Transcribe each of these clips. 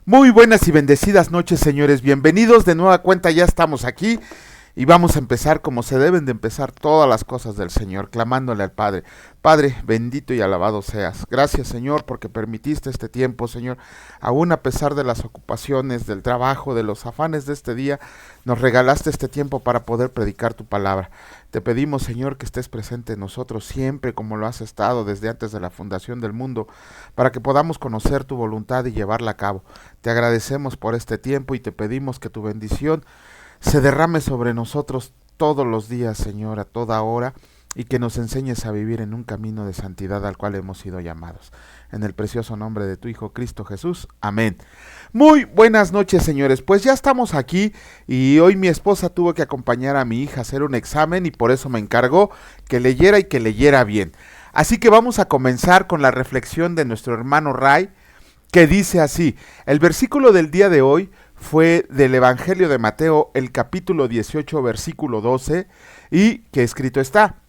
Muy buenas y bendecidas noches, señores. Bienvenidos de nueva cuenta, ya estamos aquí y vamos a empezar como se deben de empezar todas las cosas del Señor, clamándole al Padre. Padre, bendito y alabado seas. Gracias, Señor, porque permitiste este tiempo, Señor. Aún a pesar de las ocupaciones, del trabajo, de los afanes de este día, nos regalaste este tiempo para poder predicar tu palabra. Te pedimos, Señor, que estés presente en nosotros siempre como lo has estado desde antes de la fundación del mundo, para que podamos conocer tu voluntad y llevarla a cabo. Te agradecemos por este tiempo y te pedimos que tu bendición se derrame sobre nosotros todos los días, Señor, a toda hora, y que nos enseñes a vivir en un camino de santidad al cual hemos sido llamados. En el precioso nombre de tu Hijo Cristo Jesús. Amén. Muy buenas noches, señores. Pues ya estamos aquí y hoy mi esposa tuvo que acompañar a mi hija a hacer un examen y por eso me encargó que leyera y que leyera bien. Así que vamos a comenzar con la reflexión de nuestro hermano Ray, que dice así: el versículo del día de hoy fue del Evangelio de Mateo, el capítulo 18, versículo 12, y que escrito está.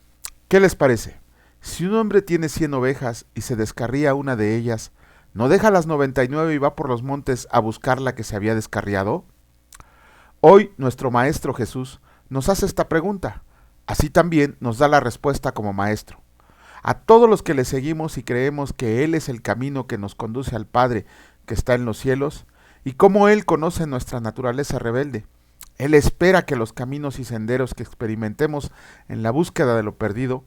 ¿Qué les parece? Si un hombre tiene 100 ovejas y se descarría una de ellas, ¿no deja las 99 y va por los montes a buscar la que se había descarriado? Hoy nuestro Maestro Jesús nos hace esta pregunta. Así también nos da la respuesta como Maestro. A todos los que le seguimos y creemos que Él es el camino que nos conduce al Padre que está en los cielos, y cómo Él conoce nuestra naturaleza rebelde. Él espera que los caminos y senderos que experimentemos en la búsqueda de lo perdido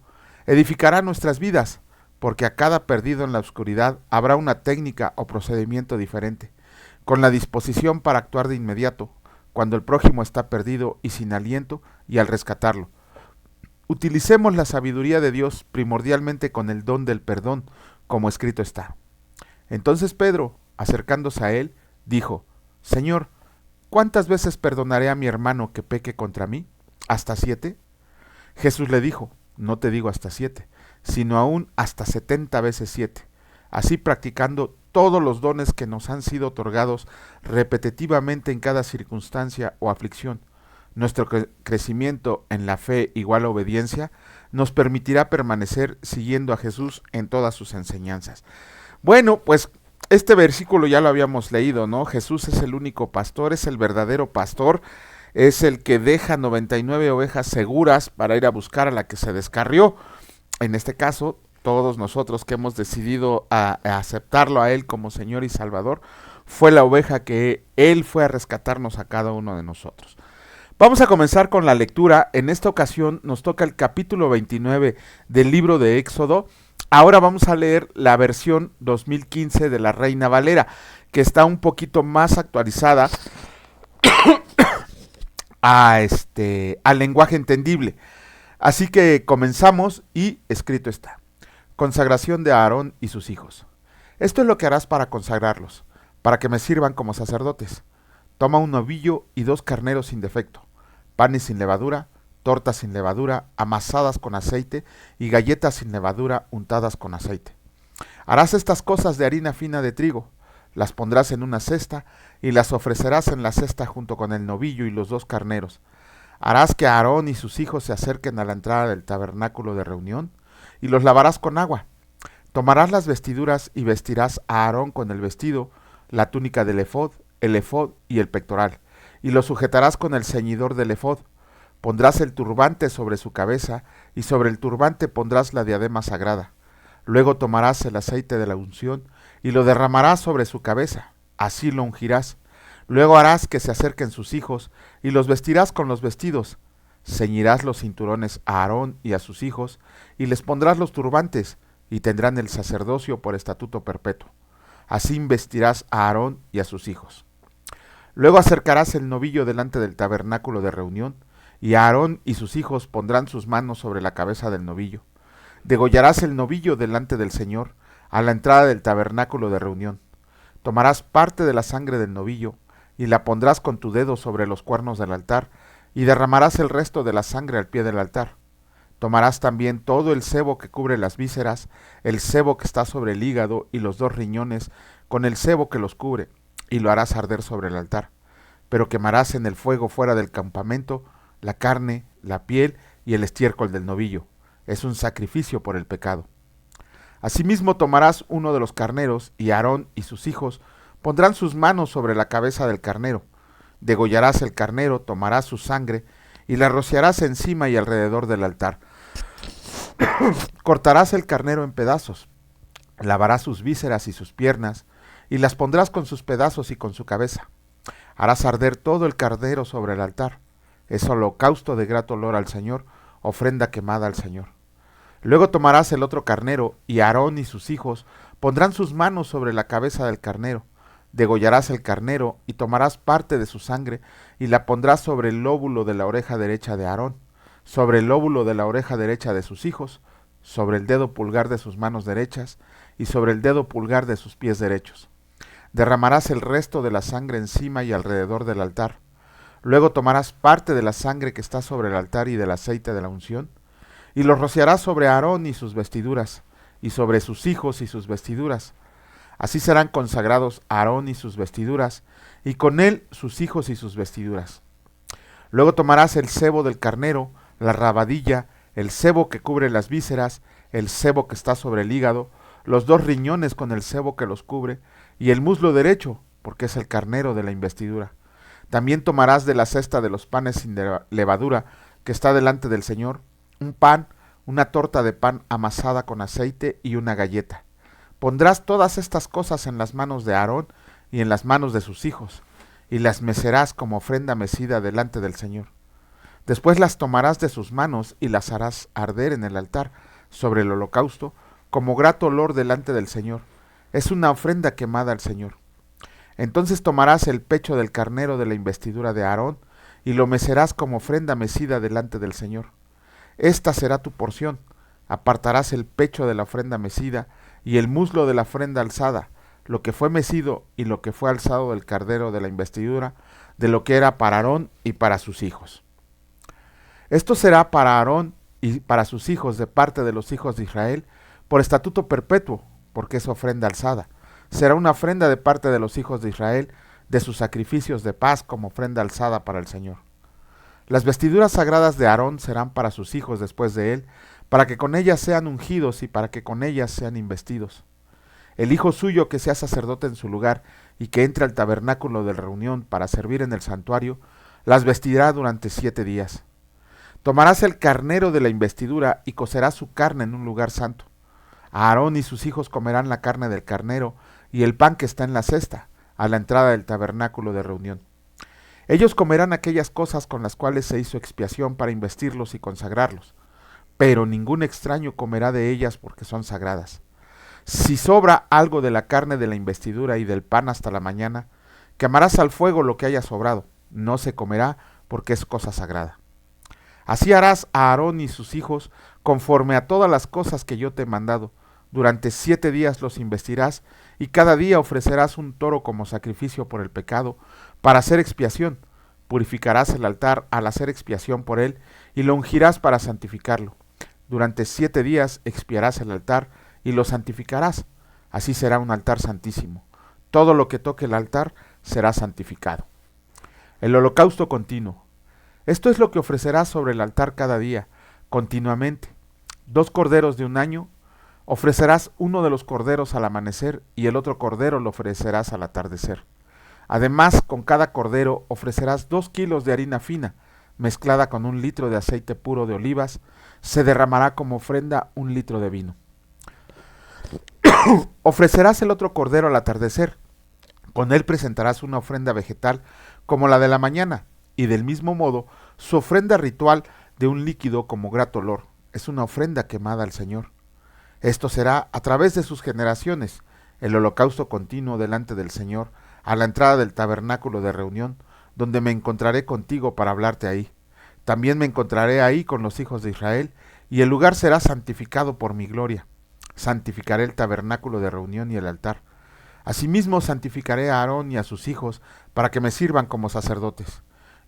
edificarán nuestras vidas, porque a cada perdido en la oscuridad habrá una técnica o procedimiento diferente, con la disposición para actuar de inmediato, cuando el prójimo está perdido y sin aliento, y al rescatarlo. Utilicemos la sabiduría de Dios primordialmente con el don del perdón, como escrito está. Entonces Pedro, acercándose a él, dijo: Señor, ¿cuántas veces perdonaré a mi hermano que peque contra mí? ¿Hasta 7? Jesús le dijo: no te digo hasta 7, sino aún hasta 70 veces 7. Así practicando todos los dones que nos han sido otorgados repetitivamente en cada circunstancia o aflicción. Nuestro crecimiento en la fe igual a obediencia nos permitirá permanecer siguiendo a Jesús en todas sus enseñanzas. Bueno, pues este versículo ya lo habíamos leído, ¿no? Jesús es el único pastor, es el verdadero pastor, es el que deja 99 ovejas seguras para ir a buscar a la que se descarrió. En este caso, todos nosotros que hemos decidido a aceptarlo a Él como Señor y Salvador, fue la oveja que Él fue a rescatarnos a cada uno de nosotros. Vamos a comenzar con la lectura. En esta ocasión nos toca el capítulo 29 del libro de Éxodo. Ahora vamos a leer la versión 2015 de la Reina Valera, que está un poquito más actualizada al lenguaje entendible. Así que comenzamos y escrito está. Consagración de Aarón y sus hijos. Esto es lo que harás para consagrarlos, para que me sirvan como sacerdotes. Toma un novillo y 2 carneros sin defecto, panes sin levadura, tortas sin levadura, amasadas con aceite, y galletas sin levadura, untadas con aceite. Harás estas cosas de harina fina de trigo, las pondrás en una cesta, y las ofrecerás en la cesta junto con el novillo y los 2 carneros. Harás que Aarón y sus hijos se acerquen a la entrada del tabernáculo de reunión, y los lavarás con agua. Tomarás las vestiduras y vestirás a Aarón con el vestido, la túnica del efod, el efod y el pectoral, y lo sujetarás con el ceñidor del efod. Pondrás el turbante sobre su cabeza, y sobre el turbante pondrás la diadema sagrada. Luego tomarás el aceite de la unción, y lo derramarás sobre su cabeza, así lo ungirás. Luego harás que se acerquen sus hijos, y los vestirás con los vestidos. Ceñirás los cinturones a Aarón y a sus hijos, y les pondrás los turbantes, y tendrán el sacerdocio por estatuto perpetuo. Así vestirás a Aarón y a sus hijos. Luego acercarás el novillo delante del tabernáculo de reunión, y Aarón y sus hijos pondrán sus manos sobre la cabeza del novillo. Degollarás el novillo delante del Señor, a la entrada del tabernáculo de reunión. Tomarás parte de la sangre del novillo, y la pondrás con tu dedo sobre los cuernos del altar, y derramarás el resto de la sangre al pie del altar. Tomarás también todo el sebo que cubre las vísceras, el sebo que está sobre el hígado y los 2 riñones, con el sebo que los cubre, y lo harás arder sobre el altar. Pero quemarás en el fuego fuera del campamento la carne, la piel y el estiércol del novillo. Es un sacrificio por el pecado. Asimismo tomarás uno de los carneros, y Aarón y sus hijos Pondrán sus manos sobre la cabeza del carnero. Degollarás el carnero, tomarás su sangre y la rociarás encima y alrededor del altar. Cortarás el carnero en pedazos, lavarás sus vísceras y sus piernas, y las pondrás con sus pedazos y con su cabeza. Harás arder todo el carnero sobre el altar. Es holocausto de grato olor al Señor, ofrenda quemada al Señor. Luego tomarás el otro carnero, y Aarón y sus hijos pondrán sus manos sobre la cabeza del carnero. Degollarás el carnero, y tomarás parte de su sangre, y la pondrás sobre el lóbulo de la oreja derecha de Aarón, sobre el lóbulo de la oreja derecha de sus hijos, sobre el dedo pulgar de sus manos derechas, y sobre el dedo pulgar de sus pies derechos. Derramarás el resto de la sangre encima y alrededor del altar. Luego tomarás parte de la sangre que está sobre el altar y del aceite de la unción, y lo rociarás sobre Aarón y sus vestiduras, y sobre sus hijos y sus vestiduras. Así serán consagrados Aarón y sus vestiduras, y con él sus hijos y sus vestiduras. Luego tomarás el sebo del carnero, la rabadilla, el sebo que cubre las vísceras, el sebo que está sobre el hígado, los 2 riñones con el sebo que los cubre, y el muslo derecho, porque es el carnero de la investidura. También tomarás de la cesta de los panes sin levadura que está delante del Señor, un pan, una torta de pan amasada con aceite y una galleta. Pondrás todas estas cosas en las manos de Aarón y en las manos de sus hijos, y las mecerás como ofrenda mecida delante del Señor. Después las tomarás de sus manos y las harás arder en el altar sobre el holocausto, como grato olor delante del Señor. Es una ofrenda quemada al Señor. Entonces tomarás el pecho del carnero de la investidura de Aarón, y lo mecerás como ofrenda mecida delante del Señor. Esta será tu porción. Apartarás el pecho de la ofrenda mecida, y el muslo de la ofrenda alzada, lo que fue mecido y lo que fue alzado del cardero de la investidura, de lo que era para Aarón y para sus hijos. Esto será para Aarón y para sus hijos de parte de los hijos de Israel, por estatuto perpetuo, porque es ofrenda alzada. Será una ofrenda de parte de los hijos de Israel, de sus sacrificios de paz como ofrenda alzada para el Señor. Las vestiduras sagradas de Aarón serán para sus hijos después de él, para que con ellas sean ungidos y para que con ellas sean investidos. El hijo suyo que sea sacerdote en su lugar y que entre al tabernáculo de reunión para servir en el santuario, las vestirá durante 7 días. Tomarás el carnero de la investidura y cocerás su carne en un lugar santo. Aarón y sus hijos comerán la carne del carnero y el pan que está en la cesta, a la entrada del tabernáculo de reunión. Ellos comerán aquellas cosas con las cuales se hizo expiación para investirlos y consagrarlos, pero ningún extraño comerá de ellas porque son sagradas. Si sobra algo de la carne de la investidura y del pan hasta la mañana, quemarás al fuego lo que haya sobrado, no se comerá porque es cosa sagrada. Así harás a Aarón y sus hijos conforme a todas las cosas que yo te he mandado. Durante 7 días los investirás, y cada día ofrecerás un toro como sacrificio por el pecado, para hacer expiación. Purificarás el altar al hacer expiación por él, y lo ungirás para santificarlo. Durante 7 días expiarás el altar, y lo santificarás. Así será un altar santísimo. Todo lo que toque el altar será santificado. El holocausto continuo. Esto es lo que ofrecerás sobre el altar cada día, continuamente. 2 corderos de 1 año. Ofrecerás uno de los corderos al amanecer y el otro cordero lo ofrecerás al atardecer. Además, con cada cordero ofrecerás 2 kilos de harina fina, mezclada con 1 litro de aceite puro de olivas. Se derramará como ofrenda 1 litro de vino. Ofrecerás el otro cordero al atardecer. Con él presentarás una ofrenda vegetal como la de la mañana, y del mismo modo su ofrenda ritual de un líquido como grato olor. Es una ofrenda quemada al Señor. Esto será a través de sus generaciones, el holocausto continuo delante del Señor, a la entrada del tabernáculo de reunión, donde me encontraré contigo para hablarte ahí. También me encontraré ahí con los hijos de Israel, y el lugar será santificado por mi gloria. Santificaré el tabernáculo de reunión y el altar. Asimismo santificaré a Aarón y a sus hijos, para que me sirvan como sacerdotes.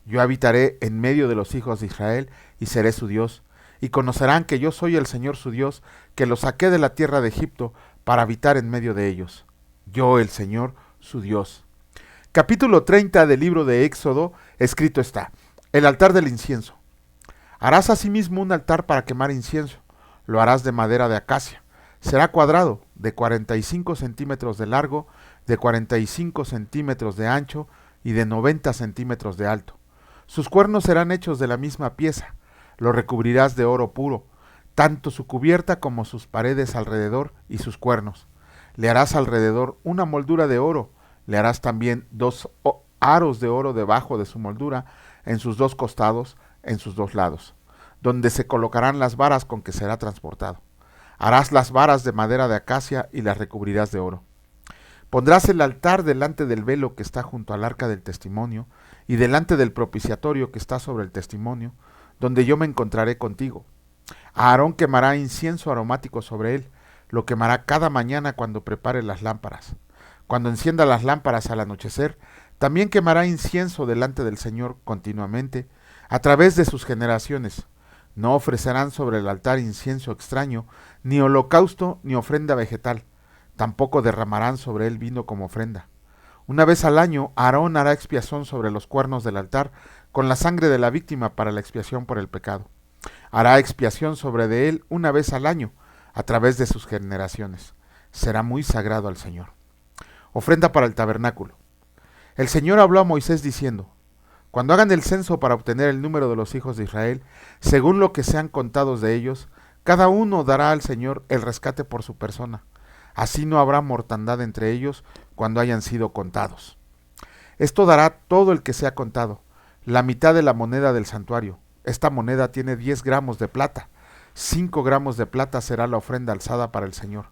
Yo habitaré en medio de los hijos de Israel, y seré su Dios. Y conocerán que yo soy el Señor su Dios, que los saqué de la tierra de Egipto para habitar en medio de ellos. Yo, el Señor su Dios. Capítulo 30 del libro de Éxodo, escrito está: el altar del incienso. Harás asimismo un altar para quemar incienso. Lo harás de madera de acacia. Será cuadrado, de 45 centímetros de largo de 45 centímetros de ancho y de 90 centímetros de alto. Sus cuernos serán hechos de la misma pieza, lo recubrirás de oro puro, tanto su cubierta como sus paredes alrededor y sus cuernos. Le harás alrededor una moldura de oro, le harás también 2 aros de oro debajo de su moldura, en sus 2 costados, en sus 2 lados, donde se colocarán las varas con que será transportado. Harás las varas de madera de acacia y las recubrirás de oro. Pondrás el altar delante del velo que está junto al arca del testimonio, y delante del propiciatorio que está sobre el testimonio, donde yo me encontraré contigo. Aarón quemará incienso aromático sobre él, lo quemará cada mañana cuando prepare las lámparas. Cuando encienda las lámparas al anochecer, también quemará incienso delante del Señor continuamente, a través de sus generaciones. No ofrecerán sobre el altar incienso extraño, ni holocausto, ni ofrenda vegetal. Tampoco derramarán sobre él vino como ofrenda. Una vez al año, Aarón hará expiación sobre los cuernos del altar, con la sangre de la víctima para la expiación por el pecado. Hará expiación sobre de él una vez al año, a través de sus generaciones. Será muy sagrado al Señor. Ofrenda para el tabernáculo. El Señor habló a Moisés diciendo: cuando hagan el censo para obtener el número de los hijos de Israel, según lo que sean contados de ellos, cada uno dará al Señor el rescate por su persona. Así no habrá mortandad entre ellos cuando hayan sido contados. Esto dará todo el que sea contado, la mitad de la moneda del santuario. Esta moneda tiene 10 gramos de plata. 5 gramos de plata será la ofrenda alzada para el Señor.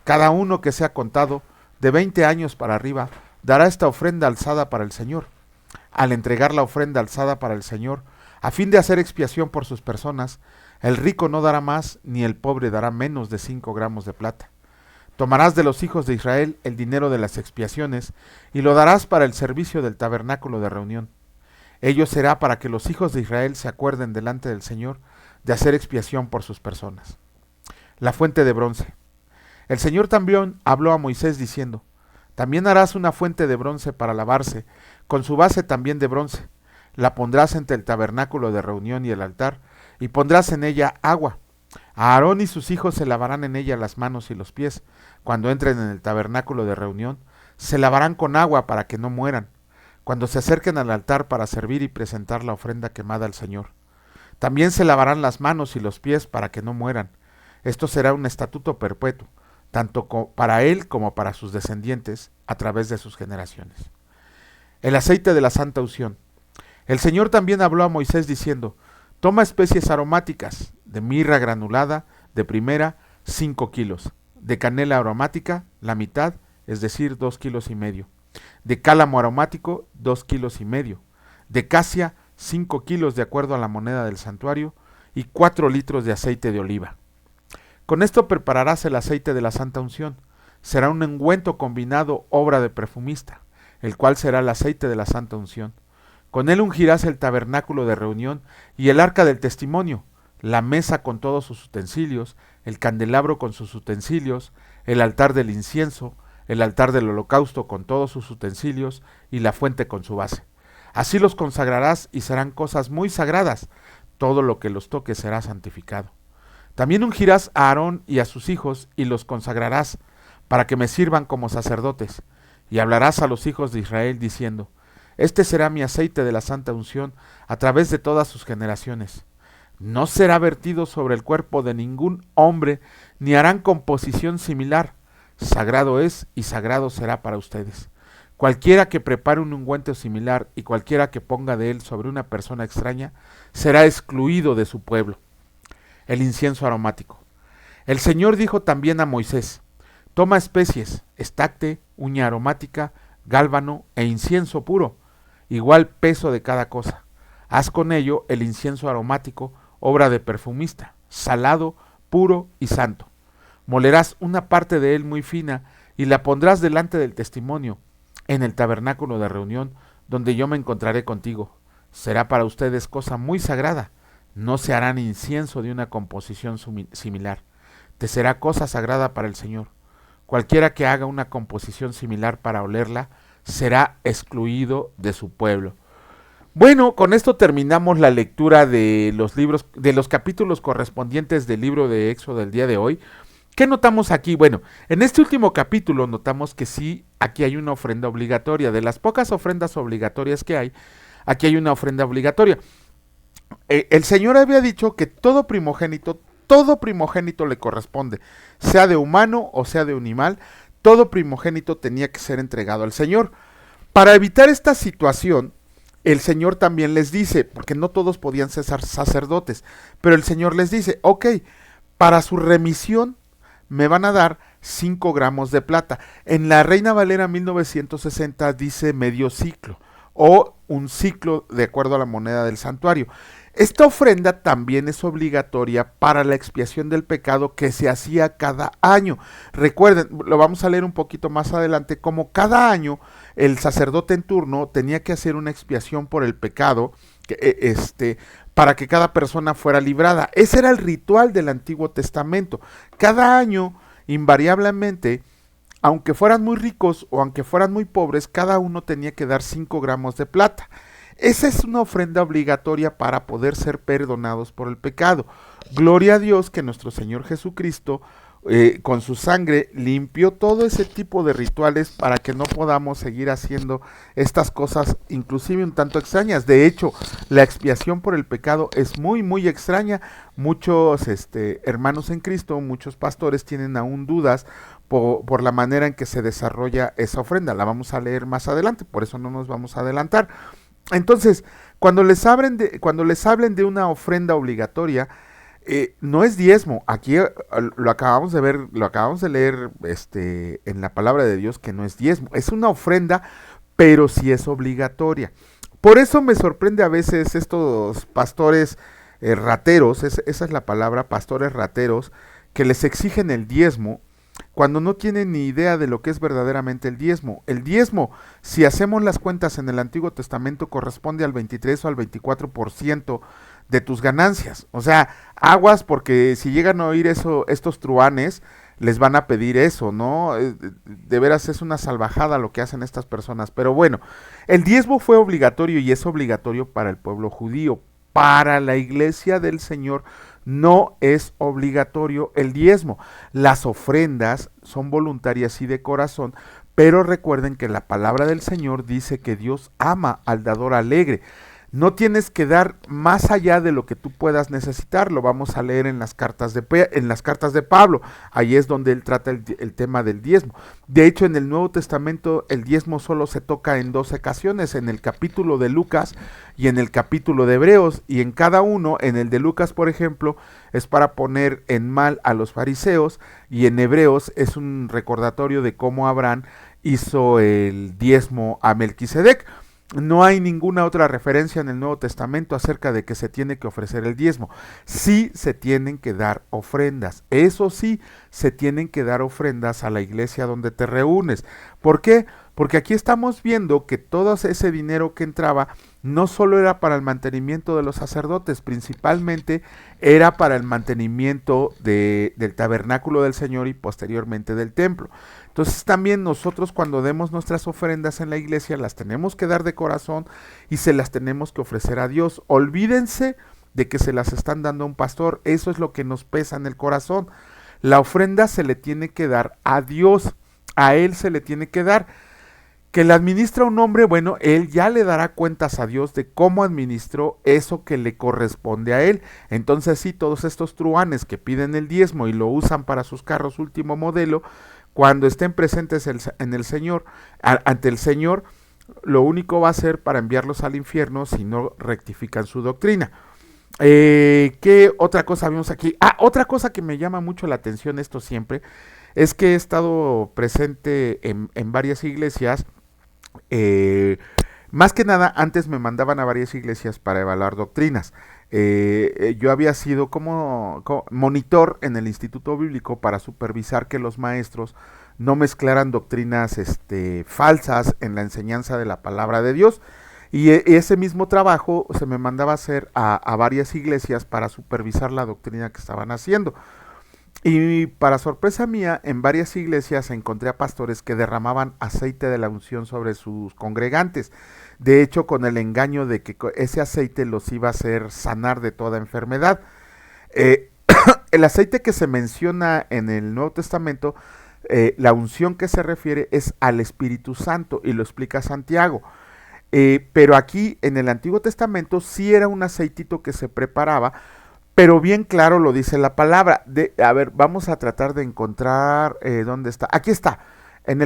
Cada uno que sea contado, de 20 años para arriba, dará esta ofrenda alzada para el Señor. Al entregar la ofrenda alzada para el Señor, a fin de hacer expiación por sus personas, el rico no dará más, ni el pobre dará menos de 5 gramos de plata. Tomarás de los hijos de Israel el dinero de las expiaciones, y lo darás para el servicio del tabernáculo de reunión. Ello será para que los hijos de Israel se acuerden delante del Señor de hacer expiación por sus personas. La fuente de bronce. El Señor también habló a Moisés diciendo: también harás una fuente de bronce para lavarse, con su base también de bronce. La pondrás entre el tabernáculo de reunión y el altar, y pondrás en ella agua. Aarón y sus hijos se lavarán en ella las manos y los pies. Cuando entren en el tabernáculo de reunión, se lavarán con agua para que no mueran, cuando se acerquen al altar para servir y presentar la ofrenda quemada al Señor. También se lavarán las manos y los pies para que no mueran. Esto será un estatuto perpetuo, tanto para él como para sus descendientes, a través de sus generaciones. El aceite de la santa unción. El Señor también habló a Moisés diciendo: toma especies aromáticas, de mirra granulada, de primera, 5 kilos, de canela aromática, la mitad, es decir, 2,5 kilos, de cálamo aromático, 2,5 kilos, de casia, 5 kilos de acuerdo a la moneda del santuario, y 4 litros de aceite de oliva. Con esto prepararás el aceite de la santa unción. Será un ungüento combinado, obra de perfumista, el cual será el aceite de la santa unción. Con él ungirás el tabernáculo de reunión y el arca del testimonio, la mesa con todos sus utensilios, el candelabro con sus utensilios, el altar del incienso, el altar del holocausto con todos sus utensilios y la fuente con su base. Así los consagrarás y serán cosas muy sagradas. Todo lo que los toque será santificado. También ungirás a Aarón y a sus hijos y los consagrarás para que me sirvan como sacerdotes. Y hablarás a los hijos de Israel diciendo: este será mi aceite de la santa unción a través de todas sus generaciones. No será vertido sobre el cuerpo de ningún hombre, ni harán composición similar. Sagrado es y sagrado será para ustedes. Cualquiera que prepare un ungüento similar y cualquiera que ponga de él sobre una persona extraña, será excluido de su pueblo. El incienso aromático. El Señor dijo también a Moisés: toma especies, estacte, uña aromática, gálbano e incienso puro, igual peso de cada cosa. Haz con ello el incienso aromático, obra de perfumista, salado, puro y santo. Molerás una parte de él muy fina y la pondrás delante del testimonio, en el tabernáculo de reunión, donde yo me encontraré contigo. Será para ustedes cosa muy sagrada. No se harán incienso de una composición similar. Te será cosa sagrada para el Señor. Cualquiera que haga una composición similar para olerla, será excluido de su pueblo. Bueno, con esto terminamos la lectura de los libros, de los capítulos correspondientes del libro de Éxodo del día de hoy. ¿Qué notamos aquí? Bueno, en este último capítulo notamos que sí, aquí hay una ofrenda obligatoria. De las pocas ofrendas obligatorias que hay, aquí hay una ofrenda obligatoria. El Señor había dicho que todo primogénito le corresponde, sea de humano o sea de animal, todo primogénito tenía que ser entregado al Señor. Para evitar esta situación, el Señor también les dice, porque no todos podían ser sacerdotes, pero el Señor les dice, ok, para su remisión me van a dar 5 gramos de plata. En la Reina Valera 1960 dice medio ciclo o un ciclo de acuerdo a la moneda del santuario. Esta ofrenda también es obligatoria para la expiación del pecado que se hacía cada año. Recuerden, lo vamos a leer un poquito más adelante, como cada año el sacerdote en turno tenía que hacer una expiación por el pecado, para que cada persona fuera librada. Ese era el ritual del Antiguo Testamento. Cada año, invariablemente, aunque fueran muy ricos o aunque fueran muy pobres, cada uno tenía que dar 5 gramos de plata. Esa es una ofrenda obligatoria para poder ser perdonados por el pecado. Gloria a Dios que nuestro Señor Jesucristo con su sangre limpió todo ese tipo de rituales para que no podamos seguir haciendo estas cosas inclusive un tanto extrañas. De hecho, la expiación por el pecado es muy muy extraña. Muchos hermanos en Cristo, muchos pastores tienen aún dudas por la manera en que se desarrolla esa ofrenda. La vamos a leer más adelante, por eso no nos vamos a adelantar. Entonces, cuando les hablen de una ofrenda obligatoria, no es diezmo. Aquí lo acabamos de ver, lo acabamos de leer en la palabra de Dios que no es diezmo. Es una ofrenda, pero sí es obligatoria. Por eso me sorprende a veces estos pastores rateros, esa es la palabra, pastores rateros, que les exigen el diezmo cuando no tienen ni idea de lo que es verdaderamente el diezmo. El diezmo, si hacemos las cuentas en el Antiguo Testamento, corresponde al 23 o al 24% de tus ganancias. O sea, aguas, porque si llegan a oír eso, estos truanes, les van a pedir eso, ¿no? De veras es una salvajada lo que hacen estas personas. Pero bueno, el diezmo fue obligatorio y es obligatorio para el pueblo judío. Para la iglesia del Señor no es obligatorio el diezmo. Las ofrendas son voluntarias y de corazón, pero recuerden que la palabra del Señor dice que Dios ama al dador alegre. No tienes que dar más allá de lo que tú puedas necesitar. Lo vamos a leer en las cartas de Pablo. Ahí es donde él trata el tema del diezmo. De hecho, en el Nuevo Testamento el diezmo solo se toca en 2 ocasiones, en el capítulo de Lucas y en el capítulo de Hebreos. Y en cada uno, en el de Lucas, por ejemplo, es para poner en mal a los fariseos, y en Hebreos es un recordatorio de cómo Abraham hizo el diezmo a Melquisedec. No hay ninguna otra referencia en el Nuevo Testamento acerca de que se tiene que ofrecer el diezmo. Sí se tienen que dar ofrendas. Eso sí, se tienen que dar ofrendas a la iglesia donde te reúnes. ¿Por qué? Porque aquí estamos viendo que todo ese dinero que entraba no solo era para el mantenimiento de los sacerdotes, principalmente era para el mantenimiento del tabernáculo del Señor y posteriormente del templo. Entonces también nosotros cuando demos nuestras ofrendas en la iglesia las tenemos que dar de corazón y se las tenemos que ofrecer a Dios. Olvídense de que se las están dando a un pastor, eso es lo que nos pesa en el corazón. La ofrenda se le tiene que dar a Dios, a Él se le tiene que dar. Que le administra un hombre, bueno, él ya le dará cuentas a Dios de cómo administró eso que le corresponde a él. Entonces sí, todos estos truanes que piden el diezmo y lo usan para sus carros último modelo, cuando estén presentes en el Señor, ante el Señor, lo único va a ser para enviarlos al infierno si no rectifican su doctrina. ¿Qué otra cosa vimos aquí? Otra cosa que me llama mucho la atención esto siempre, es que he estado presente en varias iglesias. Más que nada, antes me mandaban a varias iglesias para evaluar doctrinas. Yo había sido como monitor en el Instituto Bíblico para supervisar que los maestros no mezclaran doctrinas falsas en la enseñanza de la palabra de Dios. Y ese mismo trabajo se me mandaba a hacer a varias iglesias para supervisar la doctrina que estaban haciendo. Y para sorpresa mía, en varias iglesias encontré a pastores que derramaban aceite de la unción sobre sus congregantes. De hecho, con el engaño de que ese aceite los iba a hacer sanar de toda enfermedad. El aceite que se menciona en el Nuevo Testamento, la unción que se refiere es al Espíritu Santo y lo explica Santiago. Pero aquí en el Antiguo Testamento sí era un aceitito que se preparaba, pero bien claro lo dice la palabra. A ver, vamos a tratar de encontrar dónde está. Aquí está. En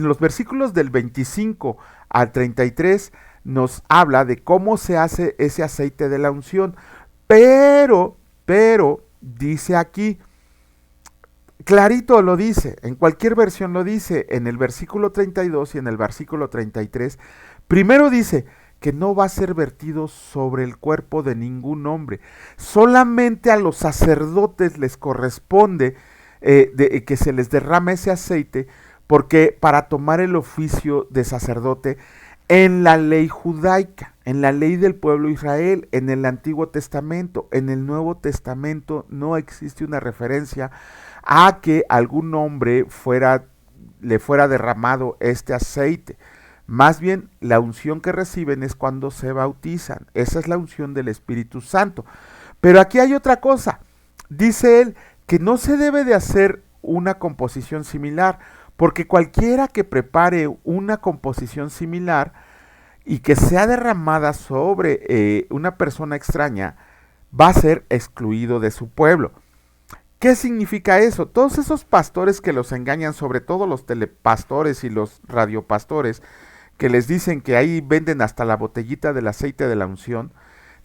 los versículos del 25 al 33 nos habla de cómo se hace ese aceite de la unción. Pero, dice aquí, clarito lo dice, en cualquier versión lo dice, en el versículo 32 y en el versículo 33, primero dice que no va a ser vertido sobre el cuerpo de ningún hombre, solamente a los sacerdotes les corresponde que se les derrame ese aceite, porque para tomar el oficio de sacerdote en la ley judaica, en la ley del pueblo de Israel, en el Antiguo Testamento, en el Nuevo Testamento no existe una referencia a que algún hombre le fuera derramado este aceite. Más bien, la unción que reciben es cuando se bautizan. Esa es la unción del Espíritu Santo. Pero aquí hay otra cosa. Dice él que no se debe de hacer una composición similar, porque cualquiera que prepare una composición similar y que sea derramada sobre una persona extraña, va a ser excluido de su pueblo. ¿Qué significa eso? Todos esos pastores que los engañan, sobre todo los telepastores y los radiopastores, que les dicen que ahí venden hasta la botellita del aceite de la unción,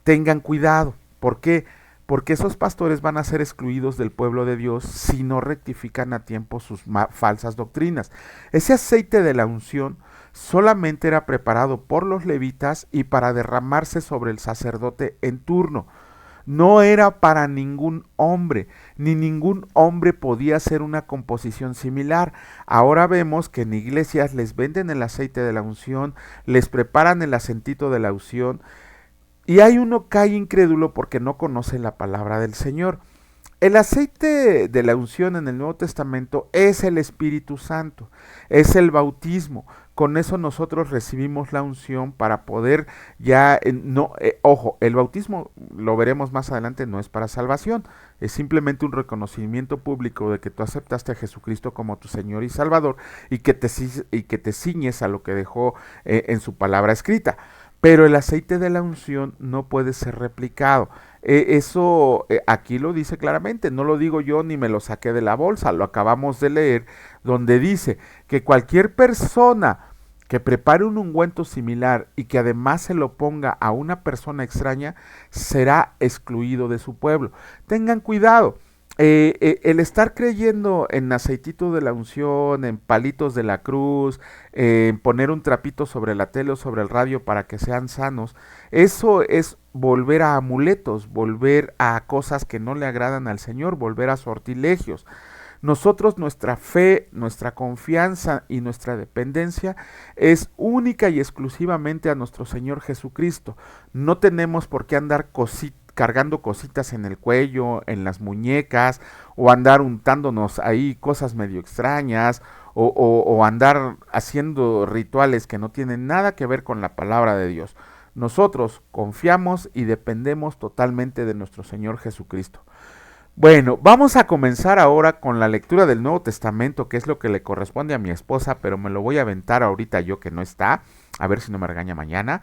tengan cuidado. ¿Por qué? Porque esos pastores van a ser excluidos del pueblo de Dios si no rectifican a tiempo sus falsas doctrinas. Ese aceite de la unción solamente era preparado por los levitas y para derramarse sobre el sacerdote en turno. No era para ningún hombre, ni ningún hombre podía hacer una composición similar. Ahora vemos que en iglesias les venden el aceite de la unción, les preparan el acentito de la unción, y hay uno cae incrédulo porque no conoce la palabra del Señor. El aceite de la unción en el Nuevo Testamento es el Espíritu Santo, es el bautismo. Con eso nosotros recibimos la unción para poder ojo, el bautismo, lo veremos más adelante, no es para salvación, es simplemente un reconocimiento público de que tú aceptaste a Jesucristo como tu Señor y Salvador y que te ciñes a lo que dejó en su palabra escrita. Pero el aceite de la unción no puede ser replicado. Eso aquí lo dice claramente, no lo digo yo ni me lo saqué de la bolsa, lo acabamos de leer, donde dice que cualquier persona que prepare un ungüento similar y que además se lo ponga a una persona extraña, será excluido de su pueblo. Tengan cuidado. El estar creyendo en aceitito de la unción, en palitos de la cruz, en poner un trapito sobre la tele o sobre el radio para que sean sanos, eso es volver a amuletos, volver a cosas que no le agradan al Señor, volver a sortilegios. Nosotros, nuestra fe, nuestra confianza y nuestra dependencia es única y exclusivamente a nuestro Señor Jesucristo. No tenemos por qué andar cargando cositas en el cuello, en las muñecas, o andar untándonos ahí cosas medio extrañas, o andar haciendo rituales que no tienen nada que ver con la palabra de Dios. Nosotros confiamos y dependemos totalmente de nuestro Señor Jesucristo. Bueno, vamos a comenzar ahora con la lectura del Nuevo Testamento, que es lo que le corresponde a mi esposa, pero me lo voy a aventar ahorita yo que no está, a ver si no me regaña mañana.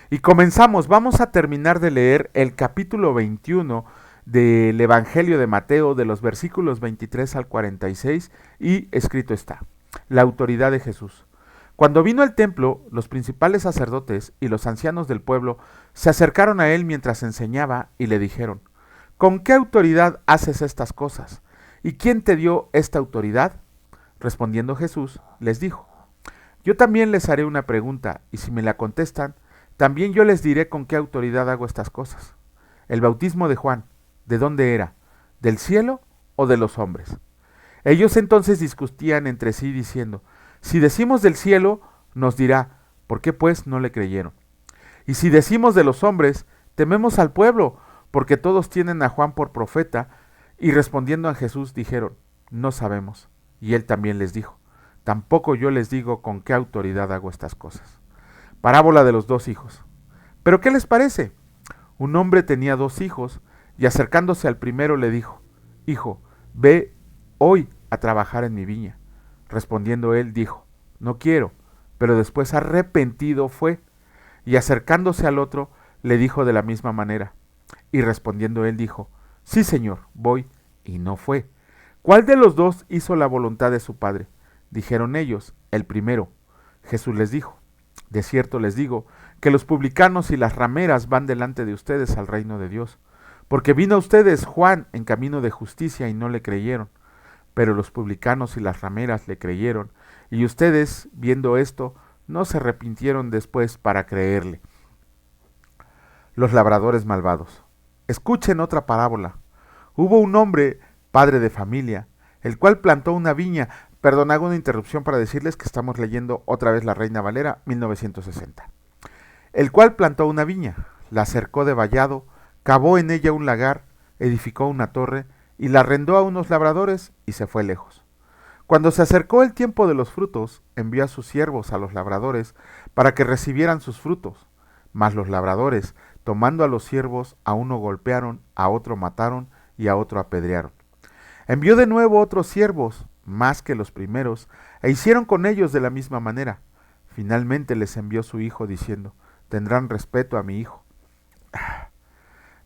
Y comenzamos, vamos a terminar de leer el capítulo 21 del Evangelio de Mateo, de los versículos 23 al 46, y escrito está: la autoridad de Jesús. Cuando vino al templo, los principales sacerdotes y los ancianos del pueblo se acercaron a él mientras enseñaba y le dijeron: ¿con qué autoridad haces estas cosas? ¿Y quién te dio esta autoridad? Respondiendo Jesús, les dijo: yo también les haré una pregunta, y si me la contestan, también yo les diré con qué autoridad hago estas cosas. El bautismo de Juan, ¿de dónde era? ¿Del cielo o de los hombres? Ellos entonces discutían entre sí diciendo: si decimos del cielo, nos dirá: ¿por qué pues no le creyeron? Y si decimos de los hombres, tememos al pueblo, porque todos tienen a Juan por profeta. Y respondiendo a Jesús dijeron: no sabemos. Y él también les dijo: tampoco yo les digo con qué autoridad hago estas cosas. Parábola de los 2 hijos. ¿Pero qué les parece? Un hombre tenía 2 hijos, y acercándose al primero le dijo: hijo, ve hoy a trabajar en mi viña. Respondiendo él, dijo, no quiero, pero después arrepentido fue, y acercándose al otro, le dijo de la misma manera. Y respondiendo él dijo, sí, señor, voy, y no fue. ¿Cuál de los dos hizo la voluntad de su padre? Dijeron ellos, el primero. Jesús les dijo, de cierto les digo, que los publicanos y las rameras van delante de ustedes al reino de Dios. Porque vino a ustedes Juan en camino de justicia y no le creyeron, pero los publicanos y las rameras le creyeron, y ustedes, viendo esto, no se arrepintieron después para creerle. Los labradores malvados. Escuchen otra parábola. Hubo un hombre, padre de familia, el cual plantó una viña. Perdón, hago una interrupción para decirles que estamos leyendo otra vez La Reina Valera, 1960. El cual plantó una viña, la cercó de vallado, cavó en ella un lagar, edificó una torre, y la arrendó a unos labradores, y se fue lejos. Cuando se acercó el tiempo de los frutos, envió a sus siervos a los labradores, para que recibieran sus frutos. Mas los labradores, tomando a los siervos, a uno golpearon, a otro mataron, y a otro apedrearon. Envió de nuevo otros siervos, más que los primeros, e hicieron con ellos de la misma manera. Finalmente les envió su hijo, diciendo, tendrán respeto a mi hijo.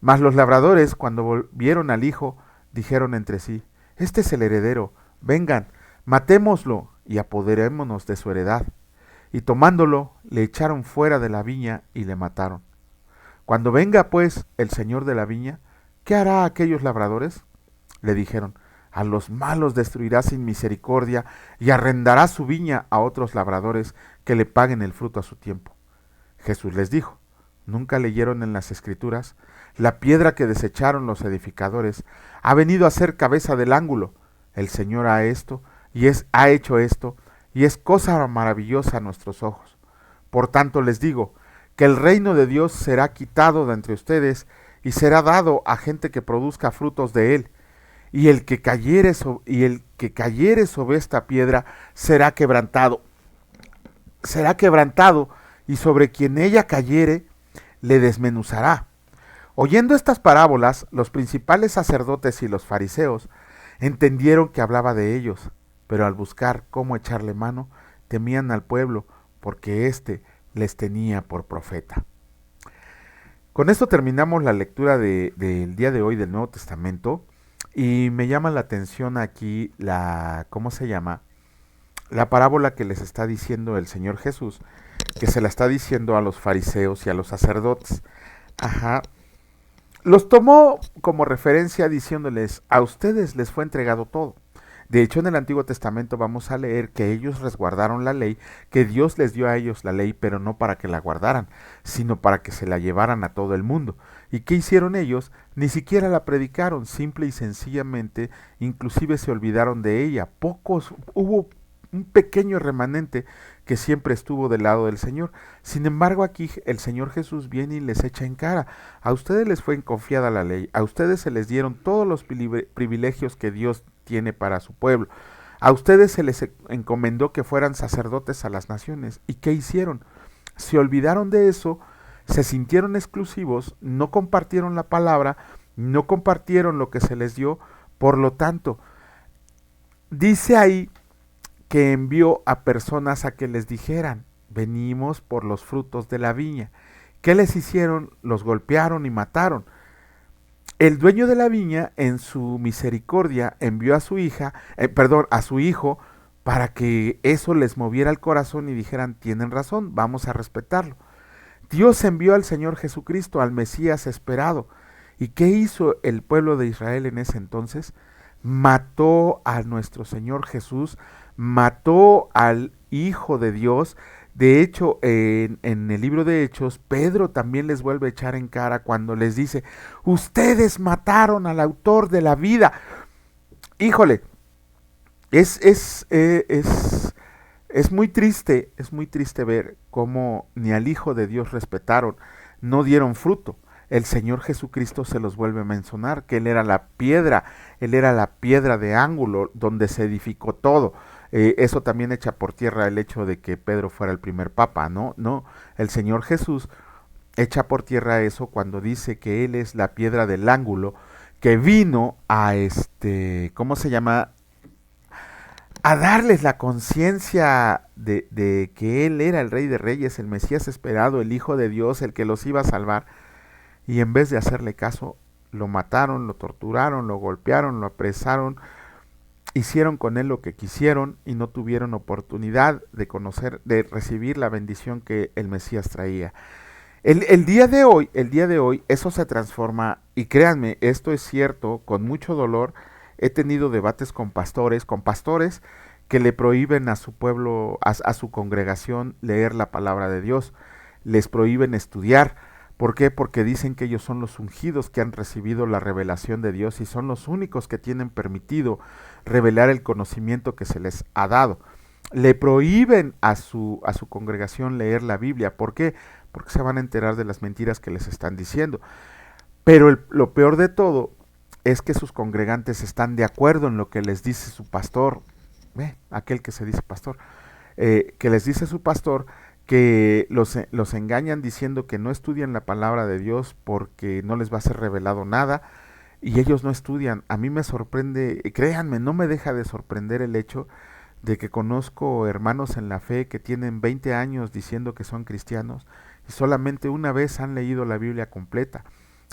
Mas los labradores, cuando volvieron al hijo, dijeron entre sí, este es el heredero, vengan, matémoslo y apoderémonos de su heredad. Y tomándolo, le echaron fuera de la viña y le mataron. Cuando venga pues el señor de la viña, ¿qué hará a aquellos labradores? Le dijeron, a los malos destruirá sin misericordia y arrendará su viña a otros labradores que le paguen el fruto a su tiempo. Jesús les dijo, ¿nunca leyeron en las Escrituras? La piedra que desecharon los edificadores ha venido a ser cabeza del ángulo. El Señor ha hecho esto, y es cosa maravillosa a nuestros ojos. Por tanto les digo, que el reino de Dios será quitado de entre ustedes, y será dado a gente que produzca frutos de él. Y el que cayere sobre esta piedra será quebrantado, y sobre quien ella cayere le desmenuzará. Oyendo estas parábolas, los principales sacerdotes y los fariseos entendieron que hablaba de ellos, pero al buscar cómo echarle mano, temían al pueblo, porque éste les tenía por profeta. Con esto terminamos la lectura del día de hoy del Nuevo Testamento, y me llama la atención aquí ¿cómo se llama? La parábola que les está diciendo el Señor Jesús, que se la está diciendo a los fariseos y a los sacerdotes. Los tomó como referencia diciéndoles, a ustedes les fue entregado todo. De hecho, en el Antiguo Testamento vamos a leer que ellos resguardaron la ley, que Dios les dio a ellos la ley, pero no para que la guardaran, sino para que se la llevaran a todo el mundo. ¿Y qué hicieron ellos? Ni siquiera la predicaron, simple y sencillamente, inclusive se olvidaron de ella. Hubo un pequeño remanente que siempre estuvo del lado del Señor. Sin embargo, aquí el Señor Jesús viene y les echa en cara. A ustedes les fue confiada la ley, a ustedes se les dieron todos los privilegios que Dios tiene para su pueblo. A ustedes se les encomendó que fueran sacerdotes a las naciones. ¿Y qué hicieron? Se olvidaron de eso, se sintieron exclusivos, no compartieron la palabra, no compartieron lo que se les dio. Por lo tanto, dice ahí que envió a personas a que les dijeran, venimos por los frutos de la viña. ¿Qué les hicieron? Los golpearon y mataron. El dueño de la viña, en su misericordia, envió a su hijo, para que eso les moviera el corazón y dijeran, tienen razón, vamos a respetarlo. Dios envió al Señor Jesucristo, al Mesías esperado. ¿Y qué hizo el pueblo de Israel en ese entonces? Mató a nuestro Señor Jesús, mató al Hijo de Dios. De hecho, en el libro de Hechos, Pedro también les vuelve a echar en cara cuando les dice, ustedes mataron al autor de la vida. Híjole, es muy triste ver cómo ni al Hijo de Dios respetaron, no dieron fruto. El Señor Jesucristo se los vuelve a mencionar, que Él era la piedra de ángulo donde se edificó todo. Eso también echa por tierra el hecho de que Pedro fuera el primer papa, ¿no? No, el Señor Jesús echa por tierra eso cuando dice que Él es la piedra del ángulo, que vino a ¿cómo se llama? A darles la conciencia de que Él era el Rey de Reyes, el Mesías esperado, el Hijo de Dios, el que los iba a salvar, y en vez de hacerle caso, lo mataron, lo torturaron, lo golpearon, lo apresaron, hicieron con él lo que quisieron y no tuvieron oportunidad de conocer, de recibir la bendición que el Mesías traía. El día de hoy, eso se transforma, y créanme, esto es cierto, con mucho dolor. He tenido debates con pastores que le prohíben a su pueblo, a su congregación, leer la palabra de Dios. Les prohíben estudiar. ¿Por qué? Porque dicen que ellos son los ungidos que han recibido la revelación de Dios y son los únicos que tienen permitido revelar el conocimiento que se les ha dado. Le prohíben a su congregación leer la Biblia. ¿Por qué? Porque se van a enterar de las mentiras que les están diciendo. Pero lo peor de todo es que sus congregantes están de acuerdo en lo que les dice su pastor, aquel que se dice pastor, que les dice su pastor, que los engañan diciendo que no estudian la palabra de Dios porque no les va a ser revelado nada, y ellos no estudian. A mí me sorprende, créanme, no me deja de sorprender el hecho de que conozco hermanos en la fe que tienen 20 años diciendo que son cristianos y solamente una vez han leído la Biblia completa.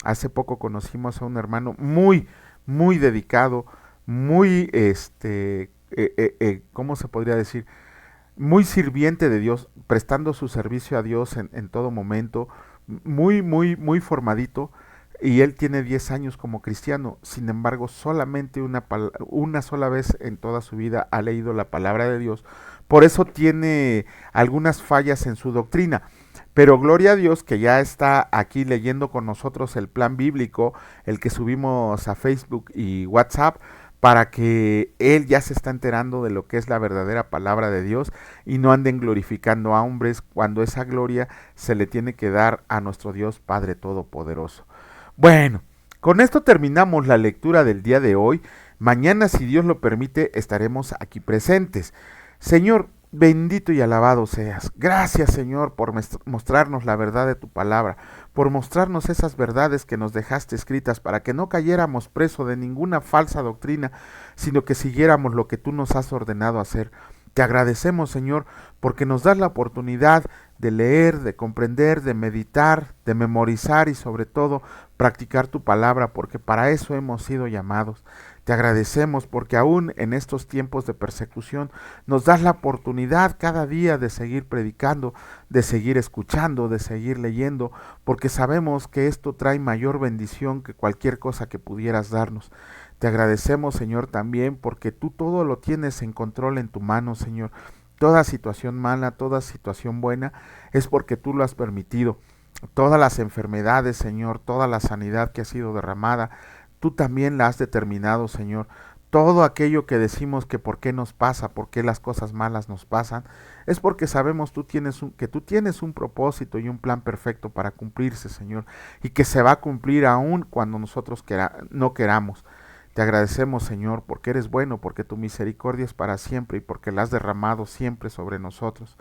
Hace poco conocimos a un hermano muy dedicado, muy, ¿cómo se podría decir? Muy sirviente de Dios, prestando su servicio a Dios en todo momento, muy formadito, y él tiene 10 años como cristiano. Sin embargo, solamente una sola vez en toda su vida ha leído la palabra de Dios. Por eso tiene algunas fallas en su doctrina. Pero gloria a Dios que ya está aquí leyendo con nosotros el plan bíblico, el que subimos a Facebook y WhatsApp, para que él ya se está enterando de lo que es la verdadera palabra de Dios y no anden glorificando a hombres cuando esa gloria se le tiene que dar a nuestro Dios Padre Todopoderoso. Bueno, con esto terminamos la lectura del día de hoy. Mañana, si Dios lo permite, estaremos aquí presentes. Señor, bendito y alabado seas. Gracias, Señor, por mostrarnos la verdad de tu palabra, por mostrarnos esas verdades que nos dejaste escritas para que no cayéramos preso de ninguna falsa doctrina, sino que siguiéramos lo que tú nos has ordenado hacer. Te agradecemos, Señor, porque nos das la oportunidad de leer, de comprender, de meditar, de memorizar y sobre todo practicar tu palabra, porque para eso hemos sido llamados. Te agradecemos porque aún en estos tiempos de persecución nos das la oportunidad cada día de seguir predicando, de seguir escuchando, de seguir leyendo, porque sabemos que esto trae mayor bendición que cualquier cosa que pudieras darnos. Te agradecemos, Señor, también porque tú todo lo tienes en control en tu mano, Señor. Toda situación mala, toda situación buena, es porque tú lo has permitido. Todas las enfermedades, Señor, toda la sanidad que ha sido derramada, tú también la has determinado, Señor. Todo aquello que decimos que por qué nos pasa, por qué las cosas malas nos pasan, es porque sabemos que tú tienes un propósito y un plan perfecto para cumplirse, Señor, y que se va a cumplir aún cuando nosotros no queramos. Te agradecemos, Señor, porque eres bueno, porque tu misericordia es para siempre y porque la has derramado siempre sobre nosotros.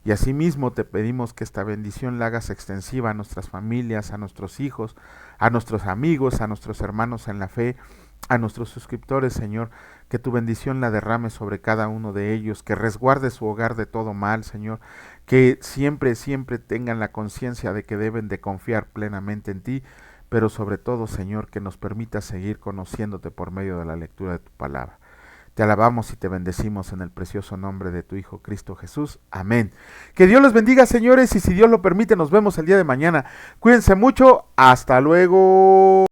Y asimismo te pedimos que esta bendición la hagas extensiva a nuestras familias, a nuestros hijos, a nuestros amigos, a nuestros hermanos en la fe, a nuestros suscriptores, Señor, que tu bendición la derrame sobre cada uno de ellos, que resguarde su hogar de todo mal, Señor, que siempre tengan la conciencia de que deben de confiar plenamente en ti, pero sobre todo, Señor, que nos permita seguir conociéndote por medio de la lectura de tu palabra. Te alabamos y te bendecimos en el precioso nombre de tu Hijo Cristo Jesús. Amén. Que Dios los bendiga, señores, y si Dios lo permite, nos vemos el día de mañana. Cuídense mucho. Hasta luego.